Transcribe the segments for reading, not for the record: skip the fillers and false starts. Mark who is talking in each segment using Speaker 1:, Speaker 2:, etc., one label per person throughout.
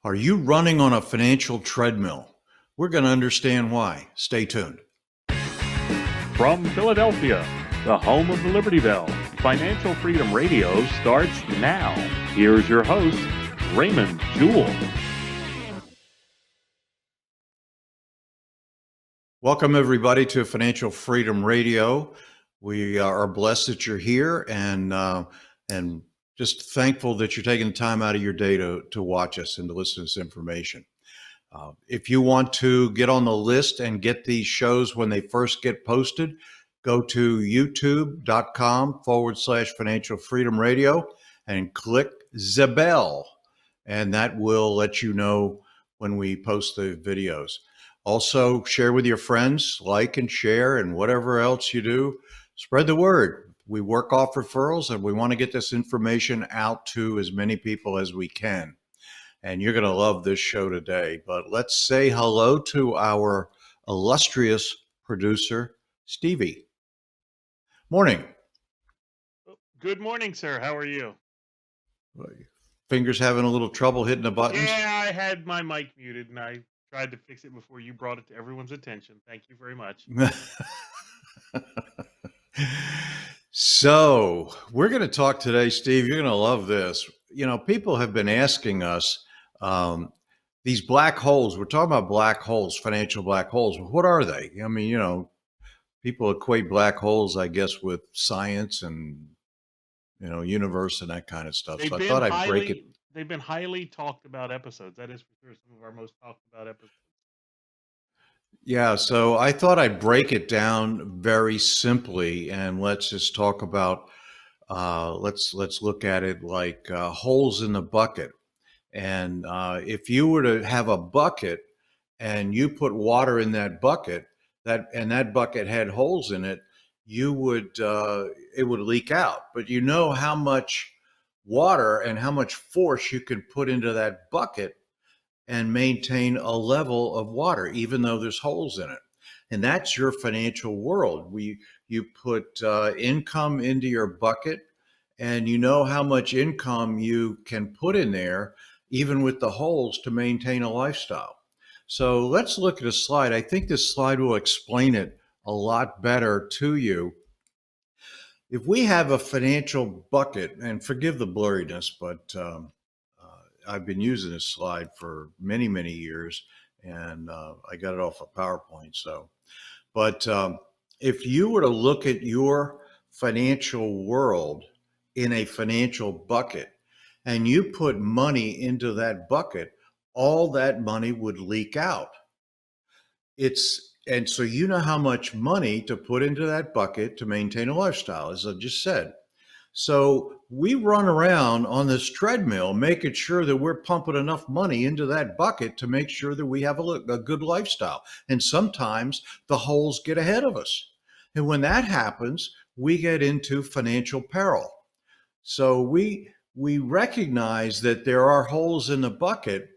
Speaker 1: Are you running on a financial treadmill? We're going to understand why. Stay tuned.
Speaker 2: From Philadelphia, the home of the Liberty Bell, Financial Freedom Radio starts now. Here's your host, Raymond Jewell.
Speaker 1: Welcome, everybody, to Financial Freedom Radio. We are blessed that you're here and just thankful that you're taking the time out of your day to watch us and to listen to this information. If you want to get on the list and get these shows when they first get posted, go to youtube.com/Financial Freedom Radio and click the bell, and that will let you know when we post the videos. Also, share with your friends, like and share, and whatever else you do, spread the word. We work off referrals, and we want to get this information out to as many people as we can. And you're going to love this show today. But let's say hello to our illustrious producer, Stevie. Morning.
Speaker 2: Good morning, sir. How are you?
Speaker 1: Fingers having a little trouble hitting the buttons?
Speaker 2: Yeah, I had my mic muted, and I tried to fix it before you brought it to everyone's attention. Thank you very much.
Speaker 1: So we're going to talk today, Steve. You're going to love this. You know, people have been asking us these black holes. We're talking about black holes, financial black holes. What are they? I mean, you know, people equate black holes, I guess, with science and, you know, universe and that kind of stuff. So I thought I'd break it.
Speaker 2: They've been highly talked about episodes. That is for sure some of our most talked about episodes.
Speaker 1: Yeah, so I thought I'd break it down very simply, and let's just talk about let's look at it like holes in the bucket. And if you were to have a bucket and you put water in that bucket, that bucket had holes in it, you would it would leak out. But you know how much water and how much force you can put into that bucket and maintain a level of water, even though there's holes in it. And that's your financial world. You put income into your bucket, and you know how much income you can put in there, even with the holes, to maintain a lifestyle. So let's look at a slide. I think this slide will explain it a lot better to you. If we have a financial bucket, and forgive the blurriness, but I've been using this slide for many, many years, and I got it off of PowerPoint. So, but if you were to look at your financial world in a financial bucket and you put money into that bucket, all that money would leak out. And so you know how much money to put into that bucket to maintain a lifestyle, as I just said. So we run around on this treadmill, making sure that we're pumping enough money into that bucket to make sure that we have a good lifestyle. And sometimes the holes get ahead of us. And when that happens, we get into financial peril. So we recognize that there are holes in the bucket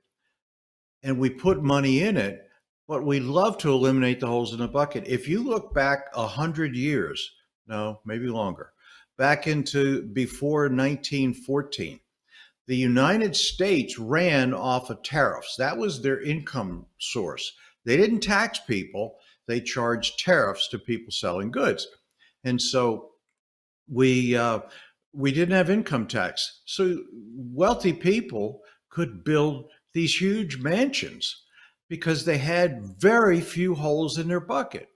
Speaker 1: and we put money in it, but we love to eliminate the holes in the bucket. If you look back 100 years, no, maybe longer, back into before 1914, the United States ran off of tariffs. That was their income source. They didn't tax people, they charged tariffs to people selling goods. And so we didn't have income tax. So wealthy people could build these huge mansions because they had very few holes in their bucket.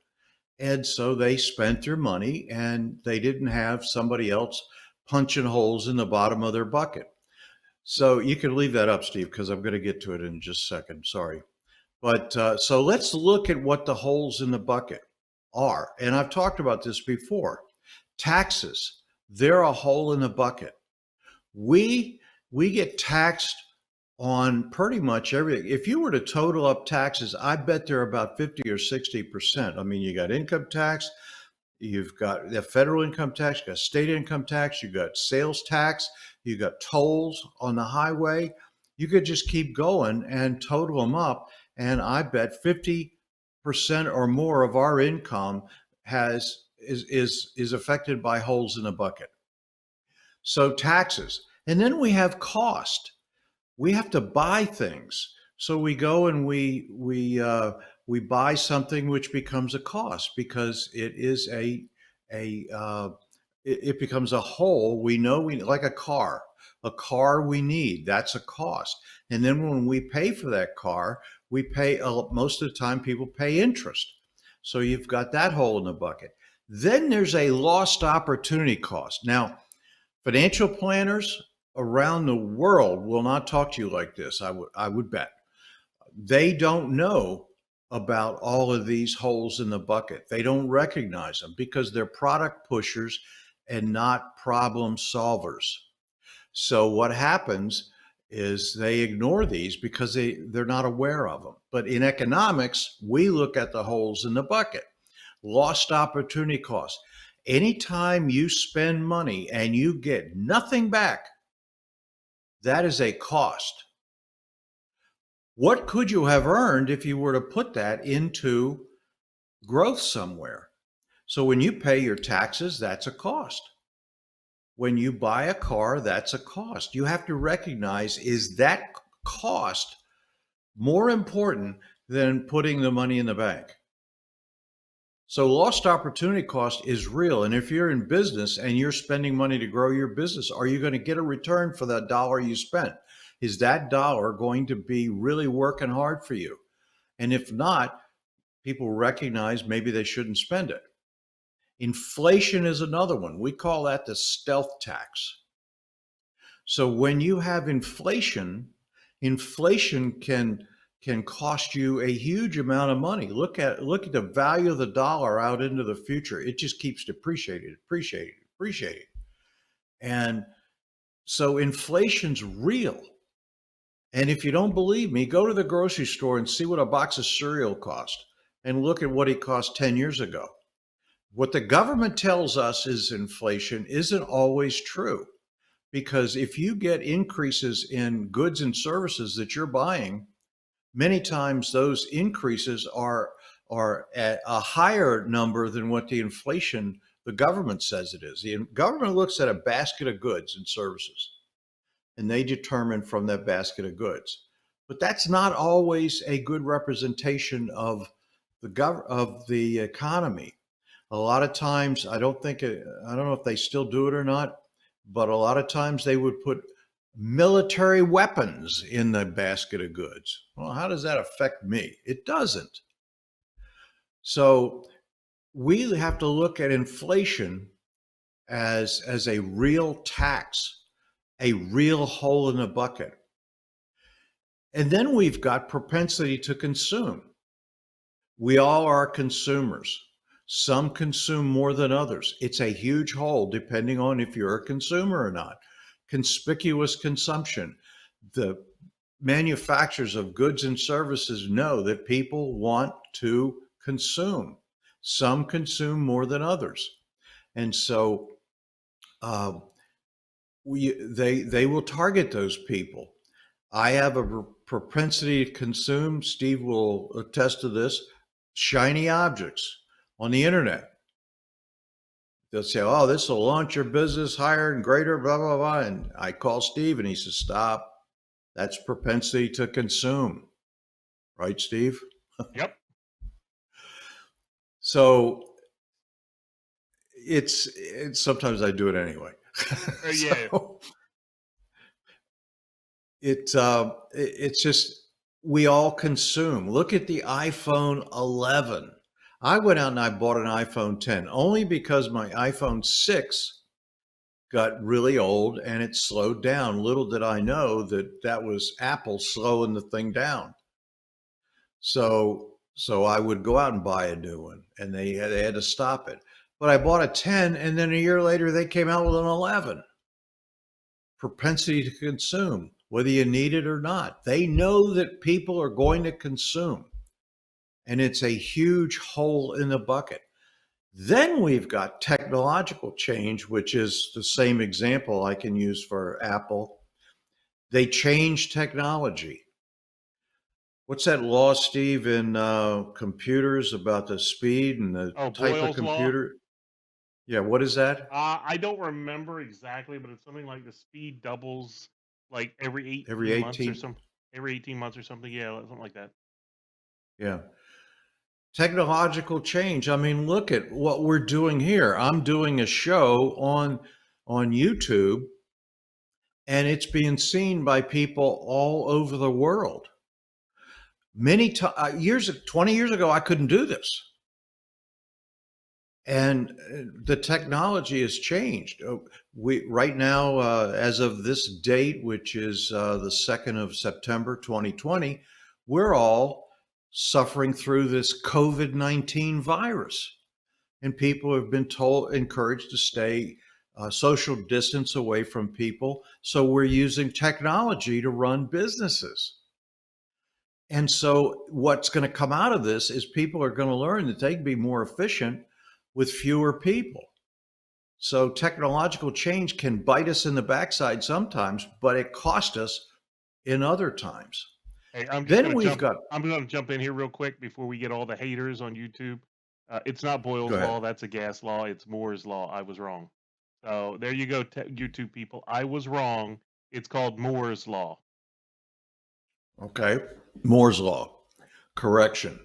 Speaker 1: And so they spent their money and they didn't have somebody else punching holes in the bottom of their bucket. So you can leave that up, Steve, because I'm going to get to it in just a second. Sorry. But so let's look at what the holes in the bucket are. And I've talked about this before. Taxes, they're a hole in the bucket. We get taxed on pretty much everything. If you were to total up taxes, I bet they're about 50 or 60%. I mean, you got income tax, you've got the federal income tax, you got state income tax, you got sales tax, you got tolls on the highway. You could just keep going and total them up. And I bet 50% or more of our income is affected by holes in the bucket. So taxes. And then we have cost. We have to buy things. So we go and we buy something which becomes a cost because it is a it becomes a whole. We know we like a car we need. That's a cost. And then when we pay for that car, we pay most of the time people pay interest. So you've got that hole in the bucket. Then there's a lost opportunity cost. Now, financial planners around the world will not talk to you like this. I would bet. They don't know about all of these holes in the bucket. They don't recognize them because they're product pushers and not problem solvers. So what happens is they ignore these because they're not aware of them. But in economics, we look at the holes in the bucket. Lost opportunity cost. Anytime you spend money and you get nothing back, that is a cost. What could you have earned if you were to put that into growth somewhere? So when you pay your taxes, that's a cost. When you buy a car, that's a cost. You have to recognize, is that cost more important than putting the money in the bank? So lost opportunity cost is real. And if you're in business and you're spending money to grow your business, are you going to get a return for that dollar you spent? Is that dollar going to be really working hard for you? And if not, people recognize maybe they shouldn't spend it. Inflation is another one. We call that the stealth tax. So when you have inflation, inflation can cost you a huge amount of money. Look at the value of the dollar out into the future. It just keeps depreciating, depreciating, depreciating. And so inflation's real. And if you don't believe me, go to the grocery store and see what a box of cereal cost and look at what it cost 10 years ago. What the government tells us is inflation isn't always true. Because if you get increases in goods and services that you're buying, many times those increases are at a higher number than what the government says it is. The government looks at a basket of goods and services, and they determine from that basket of goods. But that's not always a good representation of the economy. A lot of times, I don't know if they still do it or not, but a lot of times they would put military weapons in the basket of goods. Well, how does that affect me? It doesn't. So we have to look at inflation as a real tax, a real hole in the bucket. And then we've got propensity to consume. We all are consumers. Some consume more than others. It's a huge hole depending on if you're a consumer or not. Conspicuous consumption. The manufacturers of goods and services know that people want to consume. Some consume more than others. And so uh, they will target those people. I have a propensity to consume. Steve will attest to this. Shiny objects on the internet. They'll say, "Oh, this will launch your business higher and greater," blah blah blah. And I call Steve, and he says, "Stop. That's propensity to consume." Right, Steve?
Speaker 2: Yep.
Speaker 1: So it's sometimes I do it anyway.
Speaker 2: Yeah.
Speaker 1: So it's just we all consume. Look at the iPhone 11. I went out and I bought an iPhone 10 only because my iPhone 6 got really old and it slowed down. Little did I know that that was Apple slowing the thing down. So I would go out and buy a new one, and they had to stop it. But I bought a 10, and then a year later they came out with an 11. Propensity to consume, whether you need it or not. They know that people are going to consume, and it's a huge hole in the bucket. Then we've got technological change, which is the same example I can use for Apple. They change technology. What's that law, Steve, in computers about the speed and the
Speaker 2: Oh,
Speaker 1: type of
Speaker 2: Boyle's Law.
Speaker 1: computer? Yeah, what is that?
Speaker 2: I don't remember exactly, but it's something like the speed doubles like every
Speaker 1: every
Speaker 2: 18 months or
Speaker 1: 18.
Speaker 2: some every 18 months or something. Yeah, something like that.
Speaker 1: Yeah. Technological change. I mean, look at what we're doing here. I'm doing a show on YouTube, and it's being seen by people all over the world. Years 20 years ago, I couldn't do this. And the technology has changed. We right now, as of this date, which is the 2nd of September 2020, we're all suffering through this COVID-19 virus, and people have been encouraged to stay social distance away from people. So we're using technology to run businesses. And so what's going to come out of this is people are going to learn that they can be more efficient with fewer people. So technological change can bite us in the backside sometimes, but it costs us in other times.
Speaker 2: Hey,
Speaker 1: Then we've got,
Speaker 2: I'm gonna jump in here real quick before we get all the haters on YouTube. It's not
Speaker 1: go
Speaker 2: Boyle's
Speaker 1: ahead.
Speaker 2: law. That's a gas law. It's Moore's law. I was wrong. So there you go, YouTube people. I was wrong. It's called Moore's law.
Speaker 1: Okay. Moore's law, correction.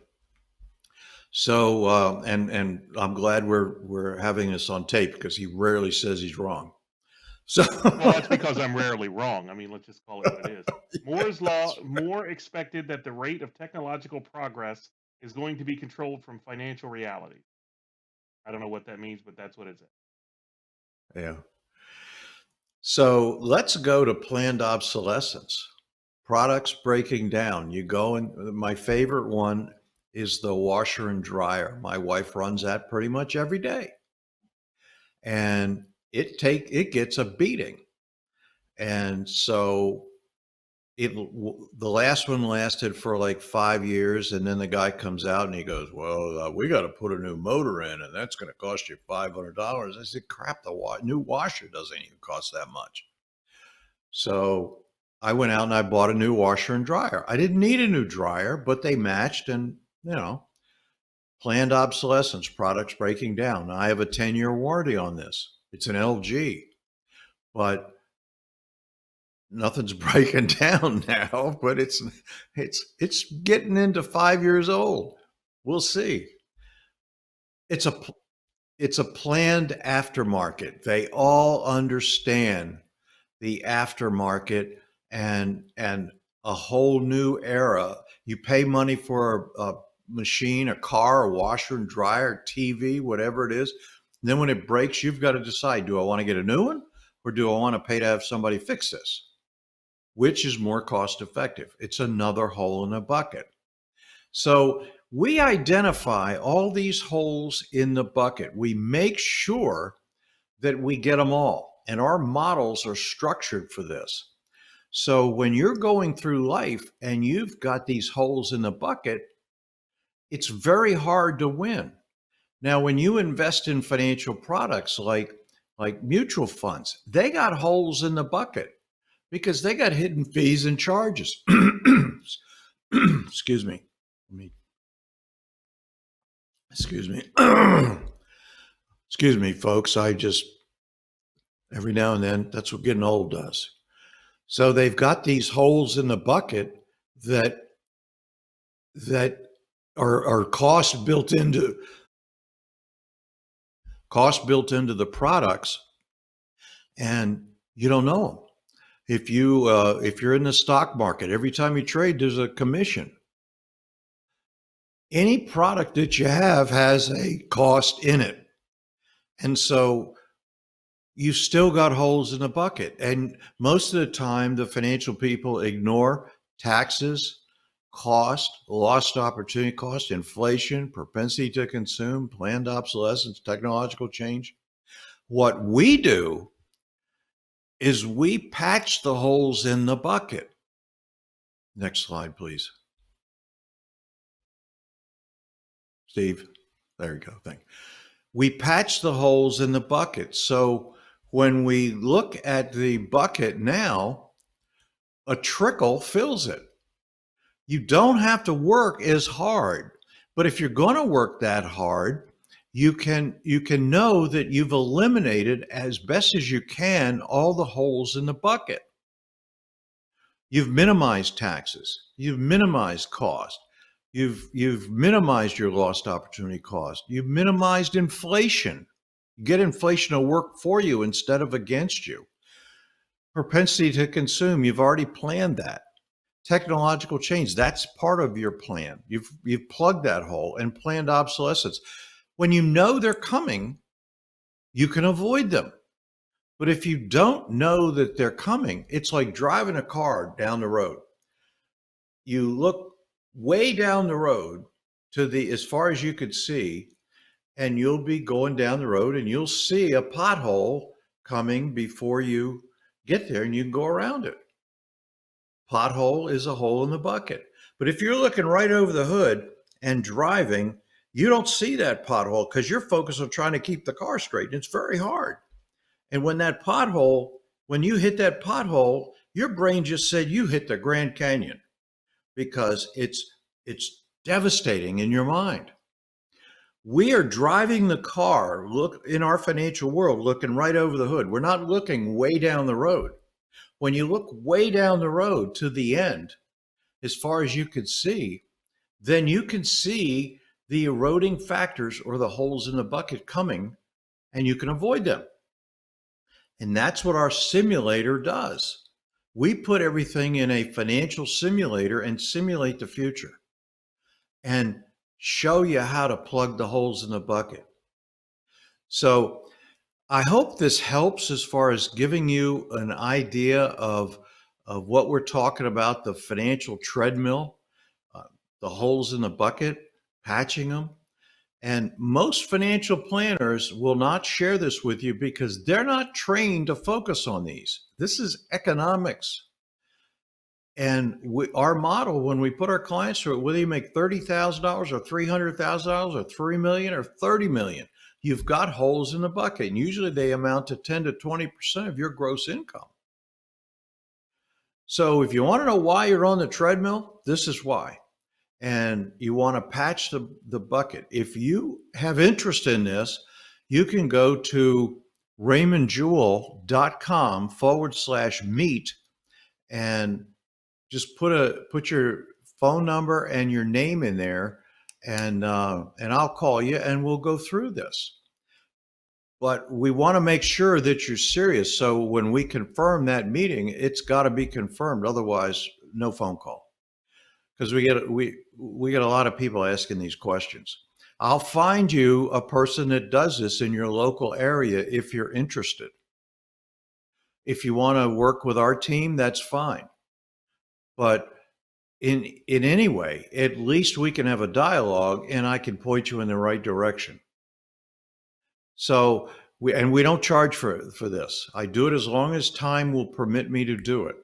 Speaker 1: So, and I'm glad we're having this on tape because he rarely says he's wrong. So,
Speaker 2: Well, that's because I'm rarely wrong. I mean, let's just call it what it is. Moore's law,
Speaker 1: that's right.
Speaker 2: Moore expected that the rate of technological progress is going to be controlled from financial reality. I don't know what that means, but that's what it says.
Speaker 1: Yeah. So let's go to planned obsolescence. Products breaking down. You go and my favorite one is the washer and dryer. My wife runs that pretty much every day. And it gets a beating. And so the last one lasted for like 5 years, and then the guy comes out and he goes, "Well, we got to put a new motor in, and that's going to cost you $500." I said, "Crap, the new washer doesn't even cost that much." So I went out and I bought a new washer and dryer. I didn't need a new dryer, but they matched, and planned obsolescence, products breaking down. I have a 10-year warranty on this. It's an LG, but nothing's breaking down now, but it's getting into 5 years old. We'll see. It's a it's a planned aftermarket. They all understand the aftermarket and a whole new era. You pay money for a machine, a car, a washer and dryer, TV, whatever it is. And then when it breaks, you've got to decide: do I want to get a new one, or do I want to pay to have somebody fix this? Which is more cost effective? It's another hole in the bucket. So we identify all these holes in the bucket. We make sure that we get them all. And our models are structured for this. So when you're going through life and you've got these holes in the bucket, it's very hard to win. Now, when you invest in financial products like mutual funds, they got holes in the bucket because they got hidden fees and charges. Excuse me. Excuse me. Excuse me, folks. I just, every now and then, that's what getting old does. So they've got these holes in the bucket that that are cost built into the products, and you don't know them. If you're in the stock market, every time you trade, there's a commission. Any product that you have has a cost in it, and so you still got holes in the bucket. And most of the time, the financial people ignore taxes, cost, lost opportunity cost, inflation, propensity to consume, planned obsolescence, technological change. What we do is we patch the holes in the bucket. Next slide, please. Steve, there you go. Thank you. We patch the holes in the bucket. So when we look at the bucket now, a trickle fills it. You don't have to work as hard, but if you're going to work that hard, you can know that you've eliminated as best as you can all the holes in the bucket. You've minimized taxes. You've minimized cost. You've minimized your lost opportunity cost. You've minimized inflation. You get inflation to work for you instead of against you. Propensity to consume, you've already planned that. Technological change, that's part of your plan. You've plugged that hole and planned obsolescence. When you know they're coming, you can avoid them. But if you don't know that they're coming, it's like driving a car down the road. You look way down the road to the as far as you could see, and you'll be going down the road and you'll see a pothole coming before you get there and you can go around it. Pothole is a hole in the bucket. But if you're looking right over the hood and driving, you don't see that pothole because you're focused on trying to keep the car straight. And it's very hard. And when you hit that pothole, your brain just said you hit the Grand Canyon because it's devastating in your mind. We are driving the car, look in our financial world, looking right over the hood. We're not looking way down the road. When you look way down the road to the end, as far as you could see, then you can see the eroding factors or the holes in the bucket coming, and you can avoid them. And that's what our simulator does. We put everything in a financial simulator and simulate the future and show you how to plug the holes in the bucket. So I hope this helps as far as giving you an idea of what we're talking about, the financial treadmill, the holes in the bucket, patching them. And most financial planners will not share this with you because they're not trained to focus on these. This is economics. And our model, when we put our clients through it, whether you make $30,000 or $300,000 or $3 million or $30 million, you've got holes in the bucket. And usually they amount to 10 to 20% of your gross income. So if you want to know why you're on the treadmill, this is why. And you want to patch the bucket. If you have interest in this, you can go to raymondjewell.com/meet and just put your phone number and your name in there, and I'll call you and we'll go through this. But we want to make sure that you're serious. So when we confirm that meeting, it's got to be confirmed. Otherwise, no phone call. Because we get a lot of people asking these questions. I'll find you a person that does this in your local area if you're interested. If you want to work with our team, that's fine. But in any way, at least we can have a dialogue and I can point you in the right direction. So we don't charge for this. I do it as long as time will permit me to do it.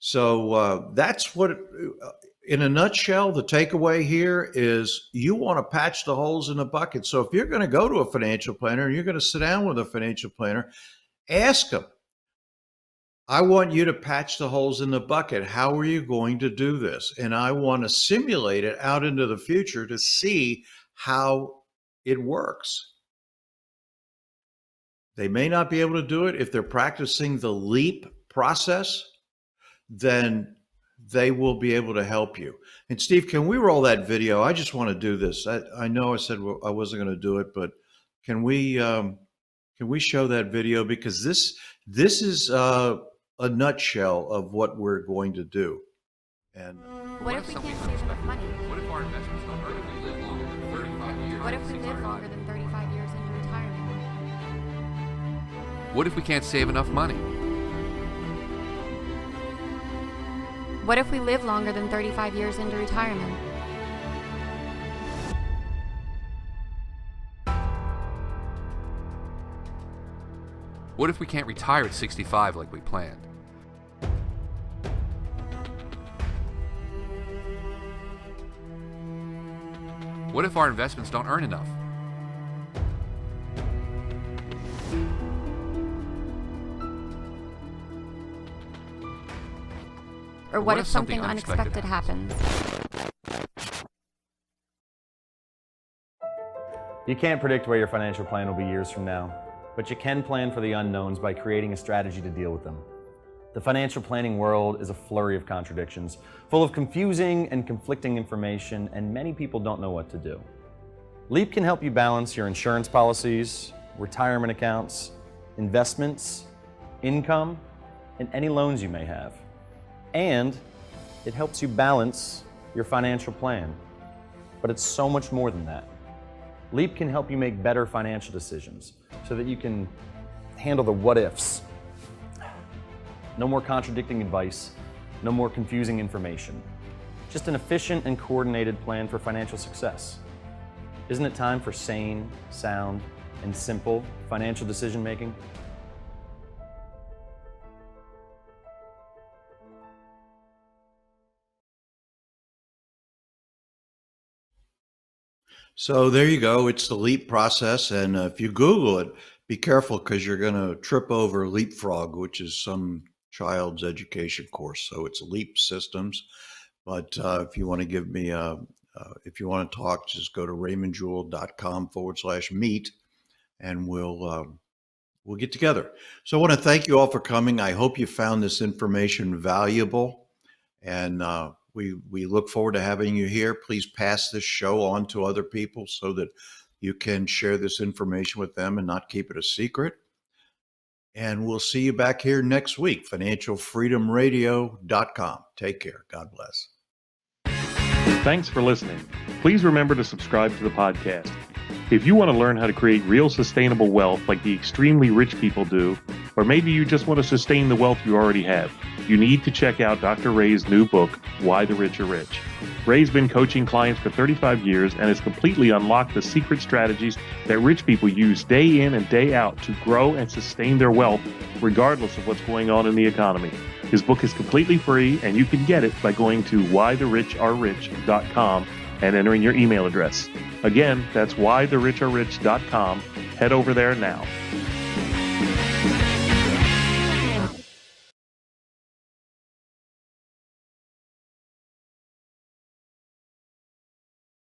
Speaker 1: So that's what, in a nutshell, the takeaway here is you want to patch the holes in the bucket. So if you're going to go to a financial planner and you're going to sit down with a financial planner, ask them, I want you to patch the holes in the bucket. How are you going to do this? And I want to simulate it out into the future to see how it works. They may not be able to do it if they're practicing the LEAP process. Then they will be able to help you. And Steve, can we roll that video? I just want to do this. I know I said I wasn't going to do it, but can we show that video? Because this is a nutshell of what we're going to do. And
Speaker 3: what if we can't save enough money?
Speaker 4: What if our investments don't earn? If we live longer than 35 years?
Speaker 3: What if we live longer than 35 years into retirement?
Speaker 4: What if we can't save enough money?
Speaker 3: What if we live longer than 35 years into retirement?
Speaker 4: What if we can't retire at 65 like we planned? What if our investments don't earn enough?
Speaker 3: Or what if something unexpected happens?
Speaker 5: You can't predict where your financial plan will be years from now, but you can plan for the unknowns by creating a strategy to deal with them. The financial planning world is a flurry of contradictions, full of confusing and conflicting information, and many people don't know what to do. Leap can help you balance your insurance policies, retirement accounts, investments, income, and any loans you may have. And it helps you balance your financial plan. But it's so much more than that. Leap can help you make better financial decisions so that you can handle the what ifs. No more contradicting advice, no more confusing information. Just an efficient and coordinated plan for financial success. Isn't it time for sane, sound, and simple financial decision making?
Speaker 1: So there you go. It's the LEAP process. And if you Google it, be careful because you're going to trip over Leapfrog, which is some child's education course. So it's LEAP Systems. But if you want to give me if you want to talk, just go to raymondjewell.com/meet and we'll get together. So I want to thank you all for coming. I hope you found this information valuable, and we look forward to having you here. Please pass this show on to other people so that you can share this information with them and not keep it a secret. And we'll see you back here next week, financialfreedomradio.com. Take care. God bless.
Speaker 2: Thanks for listening. Please remember to subscribe to the podcast. If you want to learn how to create real sustainable wealth like the extremely rich people do, or maybe you just want to sustain the wealth you already have, you need to check out Dr. Ray's new book, Why the Rich Are Rich. Ray's been coaching clients for 35 years and has completely unlocked the secret strategies that rich people use day in and day out to grow and sustain their wealth, regardless of what's going on in the economy. His book is completely free, and you can get it by going to whythericharerich.com and entering your email address. Again, that's whythericharerich.com. Head over there now.